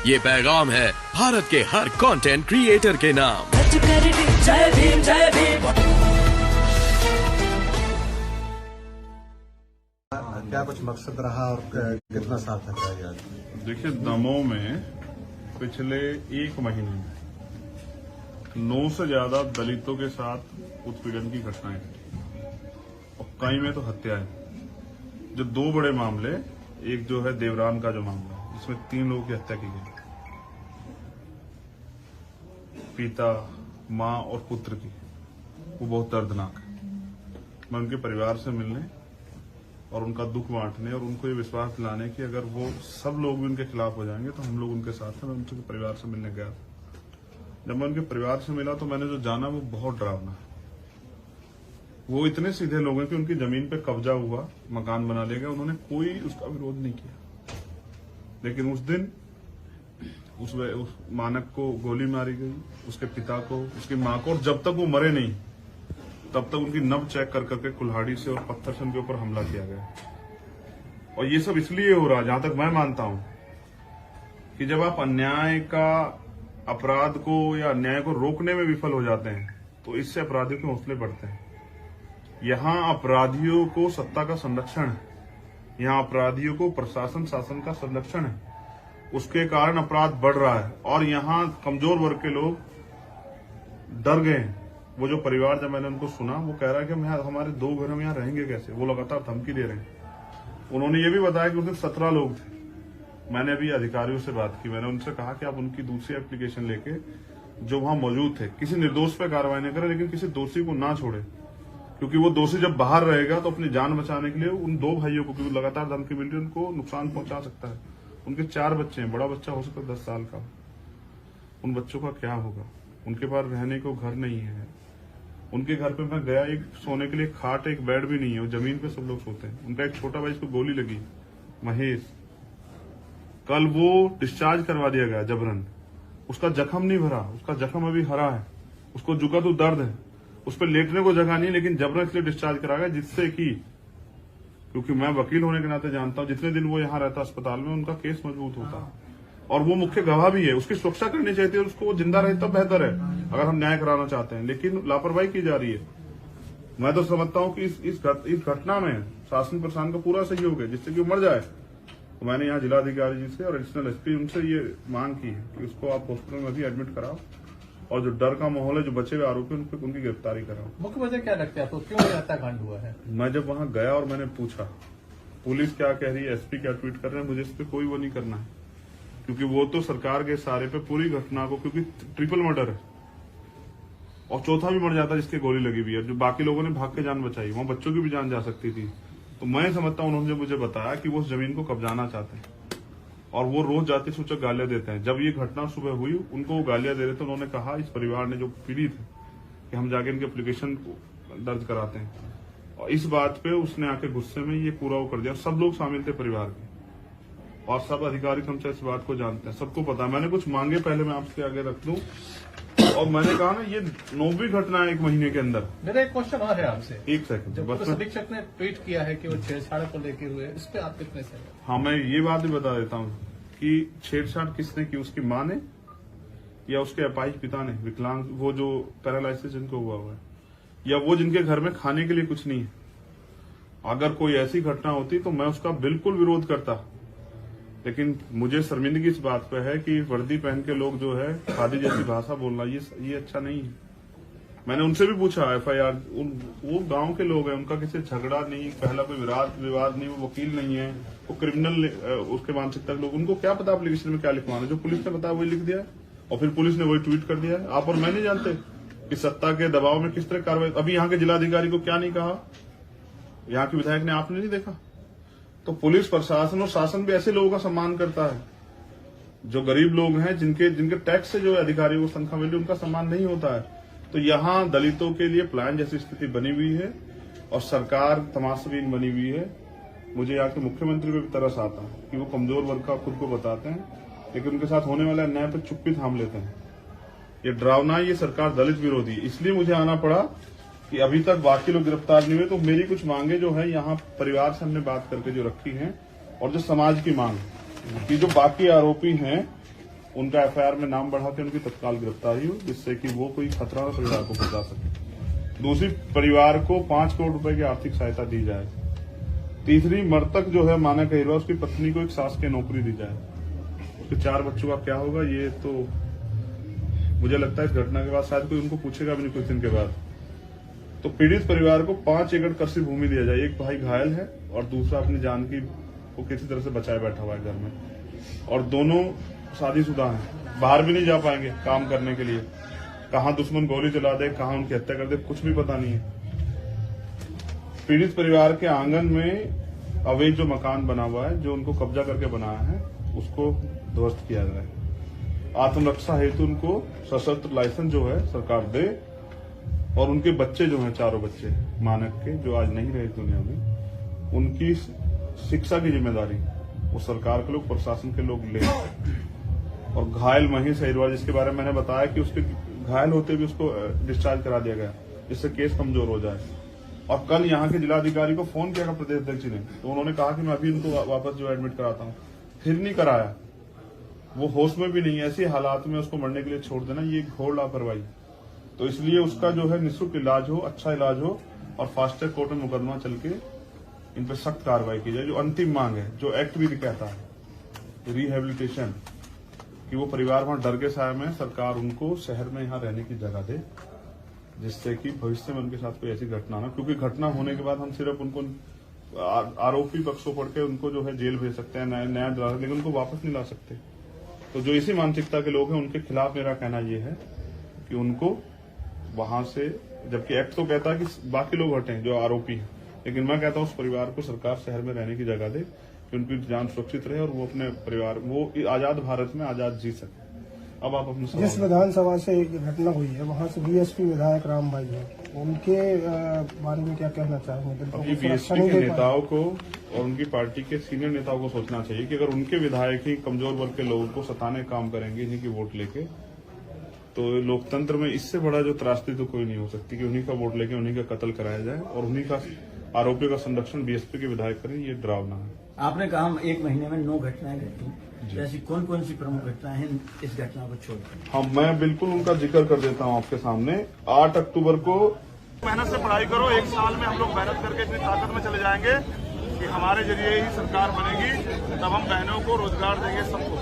ये पैगाम है भारत के हर कंटेंट क्रिएटर के नाम। जय भीम जय भीम। क्या कुछ मकसद रहा और कितना सार्थक रहा यार? देखिए, दमोह में पिछले एक महीने में 9 से ज्यादा दलितों के साथ उत्पीड़न की घटनाएं और कई में तो हत्याएं। जो 2 बड़े मामले, एक जो है देवरान का जो मामला है, जिसमें 3 लोगों की हत्या की गई, पिता, मां और पुत्र की, वो बहुत दर्दनाक है। मैं उनके परिवार से मिलने और उनका दुख बांटने और उनको ये विश्वास दिलाने कि अगर वो सब लोग भी उनके खिलाफ हो जाएंगे तो हम लोग उनके साथ हैं। मैं उनके परिवार से मिलने गया। जब मैं उनके परिवार से मिला तो मैंने जो जाना वो बहुत डरावना है। वो इतने सीधे लोग हैं कि उनकी जमीन पे कब्जा हुआ, मकान बना लिया गया, उन्होंने कोई उसका विरोध नहीं किया। लेकिन उस दिन उस मानक को गोली मारी गई, उसके पिता को, उसकी मां को, और जब तक वो मरे नहीं तब तक उनकी नब्ज चेक कर करके कुल्हाड़ी से और पत्थर से उनके ऊपर हमला किया गया। और ये सब इसलिए हो रहा है, जहां तक मैं मानता हूं, कि जब आप अन्याय का, अपराध को या अन्याय को रोकने में विफल हो जाते हैं तो इससे अपराधियों के हौसले बढ़ते हैं। यहां अपराधियों को सत्ता का संरक्षण है, यहां अपराधियों को प्रशासन शासन का संरक्षण है, उसके कारण अपराध बढ़ रहा है। और यहां कमजोर वर्ग के लोग डर गए हैं। वो जो परिवार, जब मैंने उनको सुना, वो कह रहा है कि हमारे 2 घर हम यहाँ रहेंगे कैसे। वो लगातार धमकी दे रहे हैं। उन्होंने ये भी बताया कि उस दिन 17 लोग थे। मैंने अभी अधिकारियों से बात की, मैंने उनसे कहा कि आप उनकी दूसरी एप्लीकेशन लेके जो वहां मौजूद थे, किसी निर्दोष पे कार्रवाई नहीं करें, लेकिन किसी दोषी को ना छोड़े, क्योंकि वो दोषी जब बाहर रहेगा तो अपनी जान बचाने के लिए उन 2 भाइयों को, क्योंकि लगातार धमकी मिल रही है, उनको नुकसान पहुंचा सकता है। उनके 4 बच्चे हैं, बड़ा बच्चा हो सकता है 10 साल का। उन बच्चों का क्या होगा? उनके पास रहने को घर नहीं है। उनके घर पे मैं गया, एक सोने के लिए खाट, एक बेड भी नहीं है, वो जमीन पे सब लोग सोते हैं। उनका एक छोटा भाई, इसको गोली लगी, महेश, कल वो डिस्चार्ज करवा दिया गया जबरन। उसका जख्म नहीं भरा, उसका जख्म अभी हरा है, उसको जुका तो दर्द है, उस पर लेटने को जगह नहीं, लेकिन जबरन इसलिए डिस्चार्ज करा गया, जिससे कि, क्योंकि मैं वकील होने के नाते जानता हूं, जितने दिन वो यहाँ रहता अस्पताल में, उनका केस मजबूत होता। और वो मुख्य गवाह भी है, उसकी सुरक्षा करनी चाहिए थी, उसको जिंदा रहे तब बेहतर है, अगर हम न्याय कराना चाहते हैं। लेकिन लापरवाही की जा रही है। मैं तो समझता हूं कि इस घटना में शासन प्रशासन का पूरा सहयोग है, जिससे कि वो मर जाए। तो मैंने यहाँ जिलाधिकारी जी से और एडिशनल एसपी उनसे ये मांग की है कि उसको आप हॉस्पिटल में भी एडमिट कराओ, और जो डर का माहौल है, जो बचे हुए आरोपी, उनकी गिरफ्तारी कराओ। मुख्य वजह क्या लगता है आपको, क्यों हत्याकांड हुआ है? मैं जब वहां गया और मैंने पूछा पुलिस क्या कह रही है, एसपी क्या ट्वीट कर रहे हैं, मुझे इस पर कोई वो नहीं करना है, क्योंकि वो तो सरकार के इशारे पे पूरी घटना को, क्योंकि ट्रिपल मर्डर है और चौथा भी मर जाता जिसके गोली लगी हुई है, जो बाकी लोगों ने भाग के जान बचाई, वहां बच्चों की भी जान जा सकती थी। तो मैं समझता हूं, उन्होंने मुझे बताया कि वो उस जमीन को कब्जाना चाहते हैं और वो रोज जाति सूचक गालियां देते हैं। जब ये घटना सुबह हुई, उनको वो गालियां दे रहे थे, उन्होंने कहा, इस परिवार ने जो पीड़ित है, कि हम जाके इनके एप्लीकेशन दर्ज कराते हैं। और इस बात पे उसने आके गुस्से में ये पूरा वो कर दिया। सब लोग शामिल थे परिवार के, और सब अधिकारी हमसे इस बात को जानते हैं, सबको पता है। मैंने कुछ मांगे, पहले मैं आपके आगे रख दूं, और मैंने कहा ना, ये 9वीं घटना है 1 महीने के अंदर। मेरा एक क्वेश्चन और है आपसे। 1 सेकंड। जब पुलिस अधीक्षक ने ट्वीट किया है कि वो छेड़छाड़ को लेकर हुए, इस पे आप कितने सहमत? हाँ, मैं ये बात भी बता देता हूँ कि छेड़छाड़ किसने की, उसकी माँ ने या उसके अपाहिज पिता ने, विकलांग, वो जो पैरालाइसिस जिनको हुआ है, या वो जिनके घर में खाने के लिए कुछ नहीं है। अगर कोई ऐसी घटना होती तो मैं उसका बिल्कुल विरोध करता, लेकिन मुझे शर्मिंदगी इस बात पे है कि वर्दी पहन के लोग जो है खादी जैसी भाषा बोलना, ये अच्छा नहीं है। मैंने उनसे भी पूछा, एफआईआर, वो गांव के लोग हैं, उनका किसी झगड़ा नहीं, पहला कोई विवाद नहीं, वो वकील नहीं है, वो क्रिमिनल उसके मानसिकता के लोग, उनको क्या पता एप्लीकेशन में क्या लिखवाना, जो पुलिस ने बताया वही लिख दिया है, और फिर पुलिस ने वही ट्वीट कर दिया है। आप और मैं नहीं जानते कि सत्ता के दबाव में किस तरह कार्रवाई। अभी यहाँ के जिलाधिकारी को क्या नहीं कहा, यहाँ के विधायक ने, आपने नहीं देखा? तो पुलिस प्रशासन और शासन भी ऐसे लोगों का सम्मान करता है, जो गरीब लोग हैं, जिनके टैक्स से जो अधिकारियों को तनख्वाह मिल रही है, उनका सम्मान नहीं होता है। तो यहाँ दलितों के लिए प्लान जैसी स्थिति बनी हुई है और सरकार तमाशबीन बनी हुई है। मुझे यहाँ के मुख्यमंत्री पे भी तरस आता है कि वो कमजोर वर्ग का खुद को बताते हैं, लेकिन उनके साथ होने वाले अन्याय पर चुप्पी थाम लेते हैं। ये डरावना, ये सरकार दलित विरोधी, इसलिए मुझे आना पड़ा कि अभी तक बाकी लोग गिरफ्तार नहीं हुए। तो मेरी कुछ मांगे जो है यहाँ परिवार से हमने बात करके जो रखी हैं, और जो समाज की मांग कि जो बाकी आरोपी हैं उनका एफआईआर में नाम बढ़ा के उनकी तत्काल गिरफ्तारी हो, जिससे कि वो कोई खतरा परिवार को पहुंचा सके। दूसरी, परिवार को 5 करोड़ रुपए की आर्थिक सहायता दी जाए। तीसरी, मृतक जो है मानक अहिरवा, उसकी पत्नी को एक शासकीय नौकरी दी जाए। उसके 4 बच्चों का क्या होगा, ये तो मुझे लगता है इस घटना के बाद शायद कोई उनको पूछेगा भी नहीं कुछ दिन के बाद। तो पीड़ित परिवार को 5 एकड़ कृषि भूमि दिया जाए। एक भाई घायल है और दूसरा अपनी जान की को किसी तरह से बचाए बैठा हुआ है घर में, और दोनों शादीशुदा हैं, बाहर भी नहीं जा पाएंगे काम करने के लिए। कहां दुश्मन गोली चला दे, कहां उनकी हत्या कर दे, कुछ भी पता नहीं है। पीड़ित परिवार के आंगन में अवैध जो मकान बना हुआ है, जो उनको कब्जा करके बनाया है, उसको ध्वस्त किया जाए। आत्मरक्षा हेतु उनको सशस्त्र लाइसेंस जो है सरकार दे, और उनके बच्चे जो हैं, 4 बच्चे मानक के, जो आज नहीं रहे दुनिया में, उनकी शिक्षा की जिम्मेदारी वो सरकार के लोग, प्रशासन के लोग ले। और घायल महेश अहिरवा, जिसके बारे में मैंने बताया कि उसके घायल होते भी उसको डिस्चार्ज करा दिया गया, जिससे केस कमजोर हो जाए। और कल यहाँ के जिलाधिकारी को फोन किया प्रदेश अध्यक्ष ने, तो उन्होंने कहा कि मैं अभी इनको वापस जो एडमिट कराता हूँ, फिर नहीं कराया। वो होश में भी नहीं, ऐसे हालात में उसको मरने के लिए छोड़ देना, ये घोर लापरवाही। तो इसलिए उसका जो है निःशुल्क इलाज हो, अच्छा इलाज हो, और फास्ट ट्रैक कोर्ट में मुकदमा चल के इन पर सख्त कार्रवाई की जाए। जो अंतिम मांग है, जो एक्ट भी कहता है, रिहेबिलिटेशन, कि वो परिवार वहां डर के साए में, सरकार उनको शहर में यहाँ रहने की जगह दे, जिससे कि भविष्य में उनके साथ कोई ऐसी घटना ना, क्योंकि घटना होने के बाद हम सिर्फ उनको आरोपी पक्षों पढ़ के उनको जो है जेल भेज सकते हैं, न्याय दिला सकते, लेकिन उनको वापस नहीं ला सकते। तो जो इसी मानसिकता के लोग हैं, उनके खिलाफ मेरा कहना यह है कि उनको वहां से, जबकि एक्ट तो कहता है कि बाकी लोग हटें जो आरोपी हैं, लेकिन मैं कहता हूं उस परिवार को सरकार शहर में रहने की जगह दे, कि उनकी जान सुरक्षित रहे और वो अपने परिवार, वो आजाद भारत में आजाद जी सके। अब आप अपने जिस विधानसभा से एक घटना हुई है, वहां से बीएसपी विधायक राम भाई है, उनके बारे में क्या कहना चाहेंगे? अभी बीएसपी के नेताओं को और उनकी पार्टी के सीनियर नेताओं को सोचना चाहिए कि अगर उनके विधायक ही कमजोर वर्ग के लोगों को सताने का काम करेंगे इन्हीं की वोट लेके, तो लोकतंत्र में इससे बड़ा जो त्रासदी तो कोई नहीं हो सकती कि उन्हीं का वोट लेके उन्हीं का कत्ल कराया जाए और उन्हीं का आरोपियों का संरक्षण बीएसपी के विधायक करें। ये डरावना है। आपने कहा हम 1 महीने में 9 घटनाएं घटी, ऐसी कौन कौन सी प्रमुख घटनाएं हैं इस घटना को छोड़कर? हाँ, मैं बिल्कुल उनका जिक्र कर देता हूँ आपके सामने। 8 अक्टूबर को मेहनत से पढ़ाई करो, 1 साल में हम लोग मेहनत करके इतनी ताकत में चले जाएंगे कि हमारे जरिए ही सरकार बनेगी, तब हम बहनों को रोजगार देंगे सबको।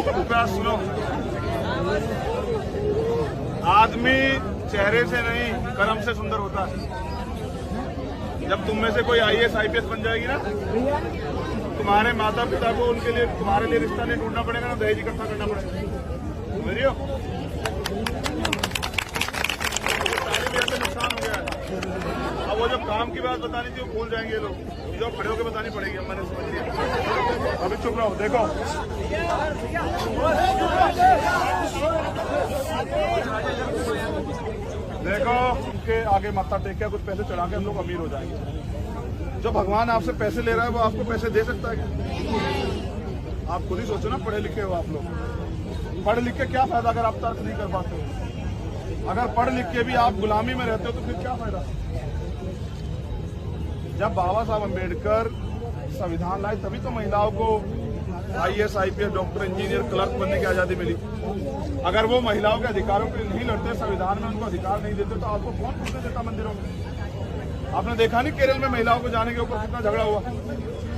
कृपया सुनो, आदमी चेहरे से नहीं कर्म से सुंदर होता है। जब तुम में से कोई आईएएस आईपीएस बन जाएगी ना, तुम्हारे माता पिता को उनके लिए, तुम्हारे लिए रिश्ता नहीं ढूंढना पड़ेगा ना, दहेज इकट्ठा करना पड़ेगा। समझ रही हो? नुकसान हो गया है। अब वो जब काम की बात बतानी थी वो भूल जाएंगे लोग, जो खड़े होकर बतानी पड़ेगी। अब मैंने समझ लिया, अभी चुप रहो। देखो उनके आगे माथा टेक के कुछ पैसे चढ़ा के हम लोग अमीर हो जाएंगे। जो भगवान आपसे पैसे ले रहा है वो आपको पैसे दे सकता है क्या? आप खुद ही सोचो ना, पढ़े लिखे हो आप लोग, पढ़ लिख के क्या फायदा अगर आप तर्क नहीं कर पाते हो? अगर पढ़ लिख के भी आप गुलामी में रहते हो तो फिर क्या फायदा? जब बाबा साहब अम्बेडकर संविधान लाए तभी तो महिलाओं को IAS IPS doctor engineer clerk बनने की आजादी मिली। अगर वो महिलाओं के अधिकारों के लिए नहीं लड़ते, संविधान में उनको अधिकार नहीं देते, तो आपको कौन पूछने देता मंदिरों में? आपने देखा नहीं केरल में महिलाओं को जाने के ऊपर कितना झगड़ा हुआ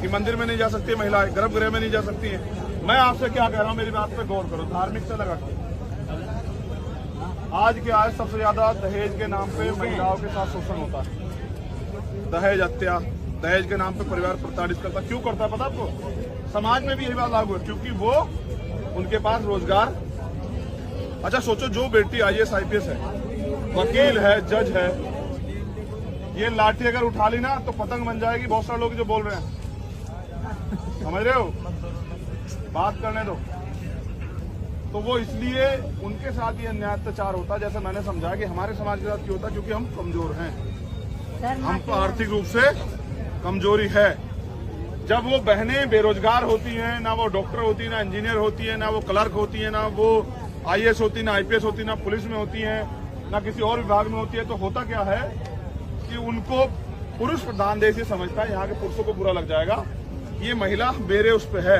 कि मंदिर में नहीं जा सकती महिलाएं, गर्भगृह में नहीं जा सकती है। मैं आपसे क्या कह रहा हूं, मेरी बात पे गौर करो, धार्मिकता लगा के। आज के आज सबसे ज्यादा दहेज के नाम पे महिलाओं के साथ शोषण होता है, दहेज हत्या, दहेज के नाम पे परिवार प्रताड़ित करता। क्यों करता है पता आपको? समाज में भी यही बात लागू है, क्योंकि वो उनके पास रोजगार। अच्छा सोचो, जो बेटी आईएएस आईपीएस है, वकील है, जज है, ये लाठी अगर उठा ली ना तो पतंग बन जाएगी। बहुत सारे लोग जो बोल रहे हैं, समझ रहे हो? बात करने दो। तो वो इसलिए उनके साथ ये अन्याय अत्याचार होता है। जैसे मैंने समझा कि हमारे समाज के साथ क्यों होता है, क्योंकि हम कमजोर हैं, हमको आर्थिक रूप से कमजोरी है। जब वो बहनें बेरोजगार होती हैं, ना वो डॉक्टर होती है, ना इंजीनियर होती है, ना वो क्लर्क होती है, ना वो आईएएस होती, ना आईपीएस होती, ना पुलिस में होती है, ना किसी और विभाग में होती है, तो होता क्या है कि उनको पुरुष प्रधान देश ये समझता है, यहाँ के पुरुषों को बुरा लग जाएगा ये महिला मेरे उस पे है,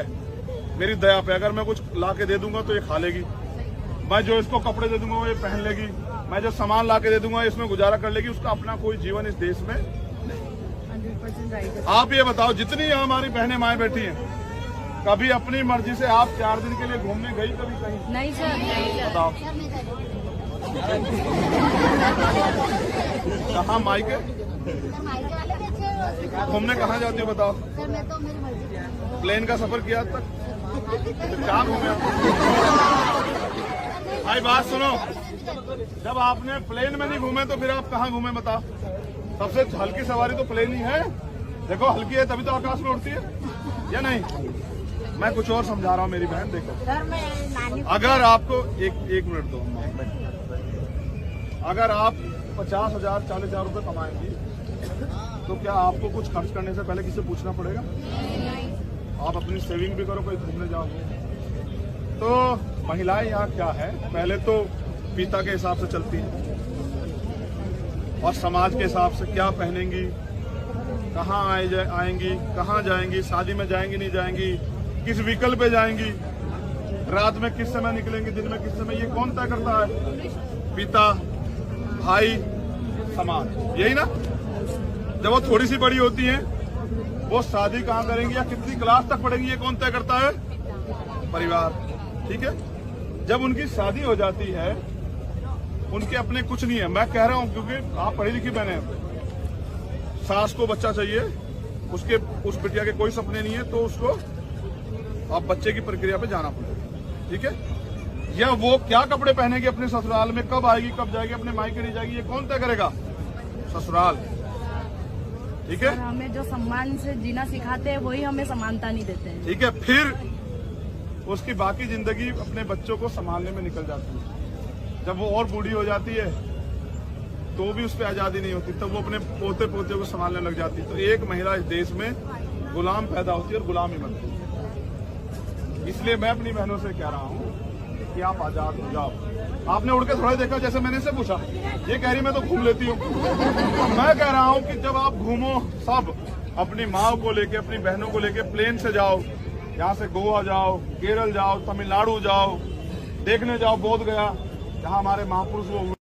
मेरी दया पे। अगर मैं कुछ ला के दे दूंगा तो ये खा लेगी, मैं जो इसको कपड़े दे दूंगा वो ये पहन लेगी, मैं जो सामान ला के दे दूंगा इसमें गुजारा कर लेगी। उसका अपना कोई जीवन इस देश में नहीं। आप ये बताओ, जितनी यहाँ हमारी बहनें माएँ बैठी हैं, कभी अपनी मर्जी से आप 4 दिन के लिए घूमने गई कभी कहीं? नहीं सर, नहीं सर। बताओ कहाँ मायके घूमने कहाँ जाती हो बताओ? सर मैं तो मेरी मर्जी। प्लेन का सफर किया आज तक? तो क्या घूमे आप? भाई बात सुनो, जब आपने प्लेन में नहीं घूमे तो फिर आप कहाँ घूमे बताओ? सबसे हल्की सवारी तो प्लेन ही है। देखो हल्की है तभी तो आकाश में उड़ती है या नहीं? मैं कुछ और समझा रहा हूँ मेरी बहन। देखो सर मैं नानी अगर आपको एक मिनट दो, अगर आप 50,000 40,000 रुपए कमाएंगी तो क्या आपको कुछ खर्च करने से पहले किसी से पूछना पड़ेगा? आप अपनी सेविंग भी करो, कोई घूमने जाओ। तो महिलाएं यहाँ क्या है, पहले तो पिता के हिसाब से चलती हैं और समाज के हिसाब से क्या पहनेंगी, कहाँ आएंगी, कहाँ जाएंगी, शादी में जाएंगी नहीं जाएंगी, किस व्हीकल पे जाएंगी, रात में किस समय निकलेंगी, दिन में किस समय, ये कौन तय करता है? पिता, भाई, समाज, यही ना। जब वो थोड़ी सी बड़ी होती हैं, वो शादी कहाँ करेंगी या कितनी क्लास तक पढ़ेंगी, ये कौन तय करता है? परिवार। ठीक है, जब उनकी शादी हो जाती है, उनके अपने कुछ नहीं है। मैं कह रहा हूँ क्योंकि आप पढ़ी लिखी बहने हैं, सास को बच्चा चाहिए, उसके उस बिटिया के कोई सपने नहीं है तो उसको अब बच्चे की प्रक्रिया पे जाना पड़ेगा। ठीक है, या वो क्या कपड़े पहनेगी अपने ससुराल में, कब आएगी, कब जाएगी, अपने मायके नहीं जाएगी, ये कौन तय करेगा? ससुराल। ठीक है, हमें जो सम्मान से जीना सिखाते हैं वही हमें समानता नहीं देते हैं। ठीक है, फिर उसकी बाकी जिंदगी अपने बच्चों को संभालने में निकल जाती है। जब वो और बूढ़ी हो जाती है तो भी उस पर आजादी नहीं होती, तब वो अपने पोते पोते को संभालने लग जाती है। तो एक महिला इस देश में गुलाम पैदा होती है और गुलाम ही बनती है। इसलिए मैं अपनी बहनों से कह रहा हूँ कि आप आजाद हो जाओ। आपने उड़ के थोड़ा देखा, जैसे मैंने से पूछा, ये कह रही मैं तो घूम लेती हूँ। मैं कह रहा हूँ कि जब आप घूमो, सब अपनी माँ को लेके, अपनी बहनों को लेके प्लेन से जाओ, यहाँ से गोवा जाओ, केरल जाओ, तमिलनाडु जाओ, देखने जाओ बोध गया, जहाँ हमारे महापुरुष वो हुए।